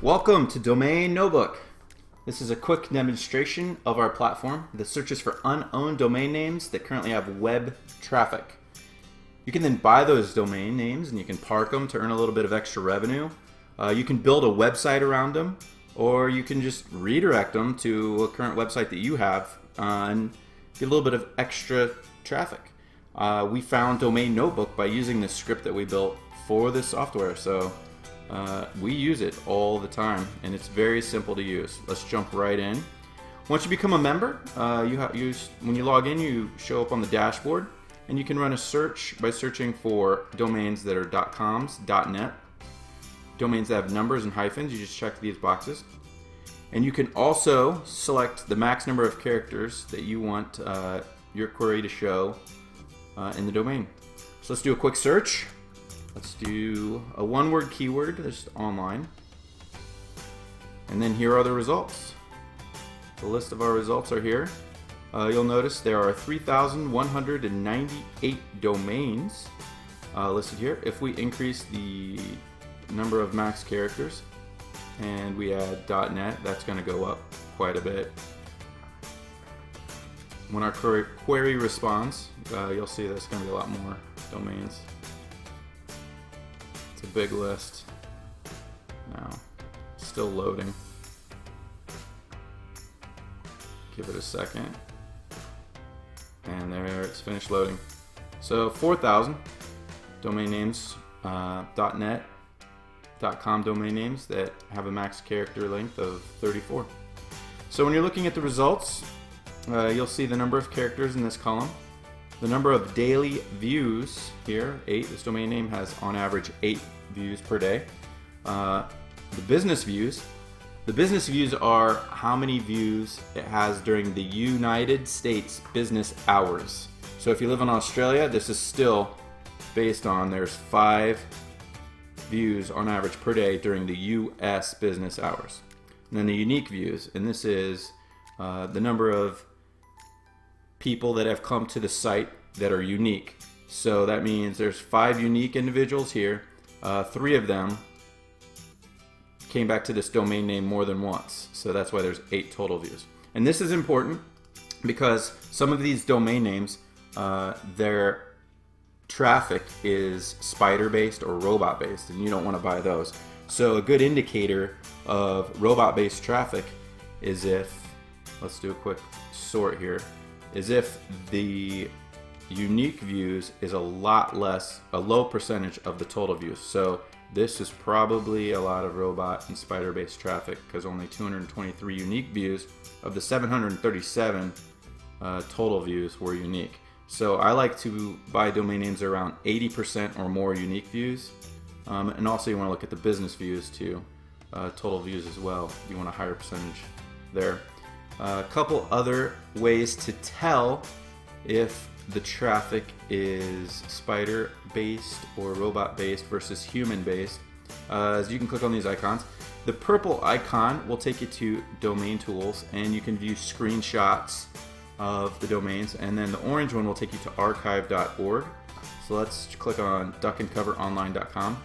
Welcome to Domain Notebook. This is a quick demonstration of our platform that searches for unowned domain names that currently have web traffic. You can then buy those domain names and you can park them to earn a little bit of extra revenue. You can build a website around them, or you can just redirect them to a current website that you have and get a little bit of extra traffic. We found Domain Notebook by using this script that we built for this software. So we use it all the time, and it's very simple to use. Let's jump right in. Once you become a member, when you log in, you show up on the dashboard, and you can run a search by searching for domains that are .coms, .net, domains that have numbers and hyphens. You just check these boxes, and you can also select the max number of characters that you want your query to show in the domain. So let's do a quick search. Let's do a one-word keyword, just online. And then here are the results. The list of our results are here. You'll notice there are 3,198 domains listed here. If we increase the number of max characters and we add .net, that's going to go up quite a bit. When our query responds, you'll see there's going to be a lot more domains. It's a big list. Now, still loading. Give it a second. And there, it's finished loading. So 4,000 domain names, .net, .com domain names that have a max character length of 34. So when you're looking at the results, you'll see the number of characters in this column. The number of daily views here, 8. This domain name has on average 8 views per day. The business views. The business views are how many views it has during the United States business hours. So if you live in Australia, this is still based on there's 5 views on average per day during the US business hours. And then the unique views, and this is the number of people that have come to the site that are unique. So that means there's 5 unique individuals here. 3 of them came back to this domain name more than once. So that's why there's 8 total views. And this is important because some of these domain names, their traffic is spider-based or robot-based, and you don't want to buy those. So a good indicator of robot-based traffic is if, let's do a quick sort here, is if the unique views is a lot less, a low percentage of the total views. So this is probably a lot of robot and spider-based traffic because only 223 unique views of the 737 total views were unique. So I like to buy domain names around 80% or more unique views. And also you want to look at the business views too, total views as well. You want a higher percentage there. A couple other ways to tell if the traffic is spider-based or robot-based versus human-based. As you can click on these icons. The purple icon will take you to Domain Tools, and you can view screenshots of the domains. And then the orange one will take you to archive.org. So let's click on duckandcoveronline.com.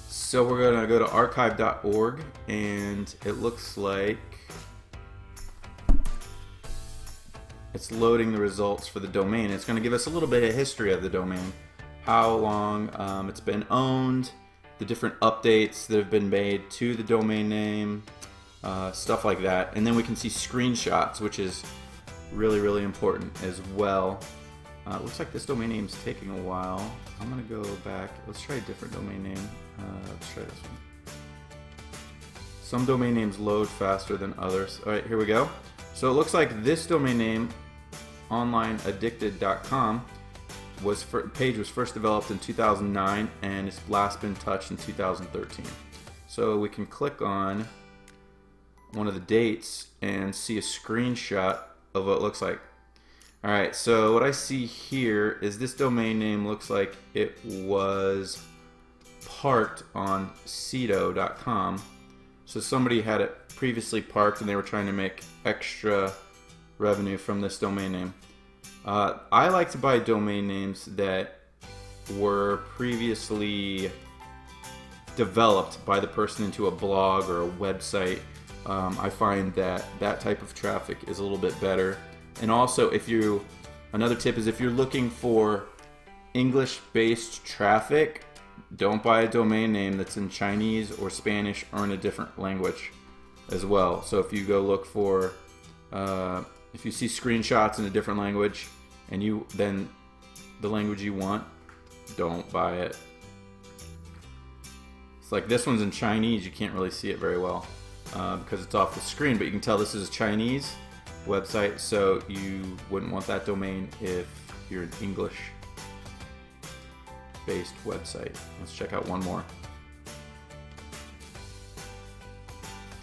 So we're going to go to archive.org, and it looks like it's loading the results for the domain. It's going to give us a little bit of history of the domain, how long it's been owned, the different updates that have been made to the domain name, stuff like that. And then we can see screenshots, which is really, really important as well. Looks like this domain name is taking a while. I'm going to go back. Let's try a different domain name. Let's try this one. Some domain names load faster than others. All right, here we go. So it looks like this domain name, onlineaddicted.com, page was first developed in 2009 and it's last been touched in 2013. So we can click on one of the dates and see a screenshot of what it looks like. Alright, so what I see here is this domain name looks like it was parked on Sedo.com. So somebody had it previously parked and they were trying to make extra revenue from this domain name. I like to buy domain names that were previously developed by the person into a blog or a website, I find that that type of traffic is a little bit better. And also, another tip is if you're looking for English-based traffic, don't buy a domain name that's in Chinese or Spanish or in a different language as well. So if you go look for, if you see screenshots in a different language and then the language you want, don't buy it. It's like this one's in Chinese, you can't really see it very well because it's off the screen, but you can tell this is a Chinese website, so you wouldn't want that domain if you're an English based website. Let's check out one more.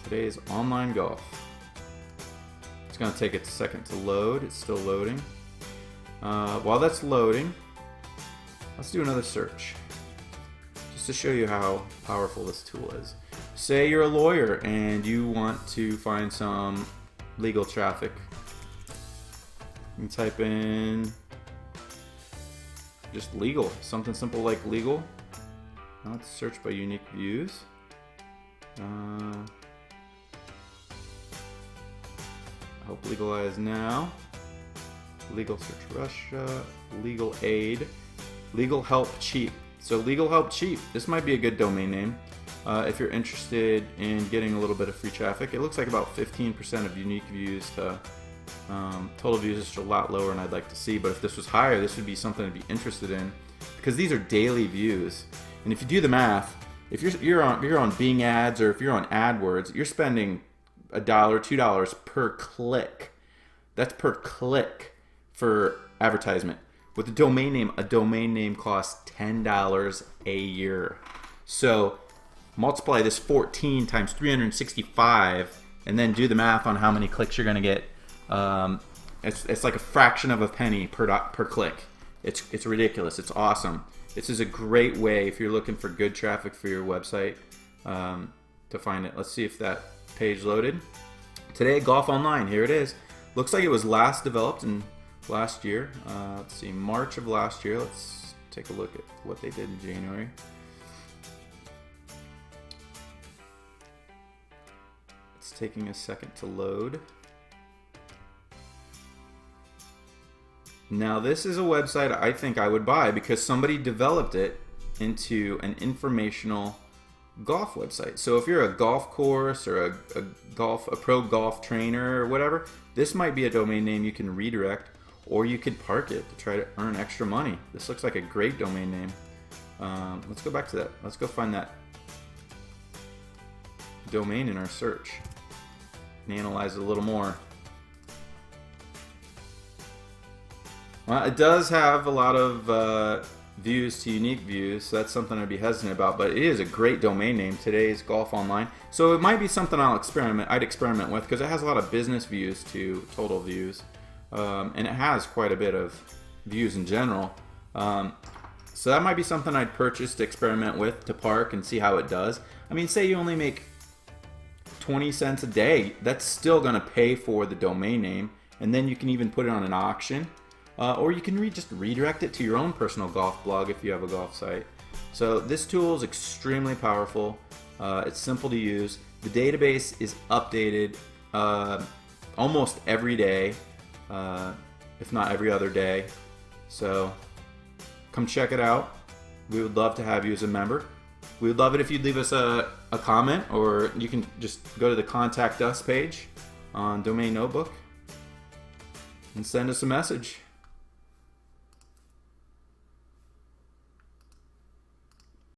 Today's online golf. It's going to take a second to load. It's still loading. While that's loading, let's do another search just to show you how powerful this tool is. Say you're a lawyer and you want to find some legal traffic. You can type in just legal, something simple like legal. Now let's search by unique views. Help legalize now. Legal search Russia. Legal aid. Legal help cheap. So legal help cheap. This might be a good domain name if you're interested in getting a little bit of free traffic. It looks like about 15% of unique views to total views is a lot lower than I'd like to see. But if this was higher, this would be something to be interested in because these are daily views. And if you do the math, if you're on Bing Ads or if you're on AdWords, you're spending $1, $2 per click. That's per click for advertisement. With a domain name costs $10 a year. So multiply this 14 times 365 and then do the math on how many clicks you're going to get. It's like a fraction of a penny per click. It's ridiculous. It's awesome. This is a great way if you're looking for good traffic for your website to find it. Let's see if that page loaded. Today, Golf Online. Here it is. Looks like it was last developed in last year. Let's see, March of last year. Let's take a look at what they did in January. It's taking a second to load. Now this is a website I think I would buy because somebody developed it into an informational golf website. So if you're a golf course or a pro golf trainer or whatever, this might be a domain name you can redirect, or you could park it to try to earn extra money. This looks like a great domain name. Let's go back to that. Let's go find that domain in our search and analyze it a little more. Well, it does have a lot of views to unique views, so that's something I'd be hesitant about, but it is a great domain name, Today's Golf Online. So it might be something I'd experiment with because it has a lot of business views to total views, and it has quite a bit of views in general. So that might be something I'd purchase to experiment with, to park and see how it does. I mean, say you only make 20 cents a day, that's still going to pay for the domain name, and then you can even put it on an auction. Or you can just redirect it to your own personal golf blog if you have a golf site. So this tool is extremely powerful. It's simple to use. The database is updated almost every day, if not every other day. So come check it out. We would love to have you as a member. We would love it if you'd leave us a comment, or you can just go to the Contact Us page on Domain Notebook and send us a message.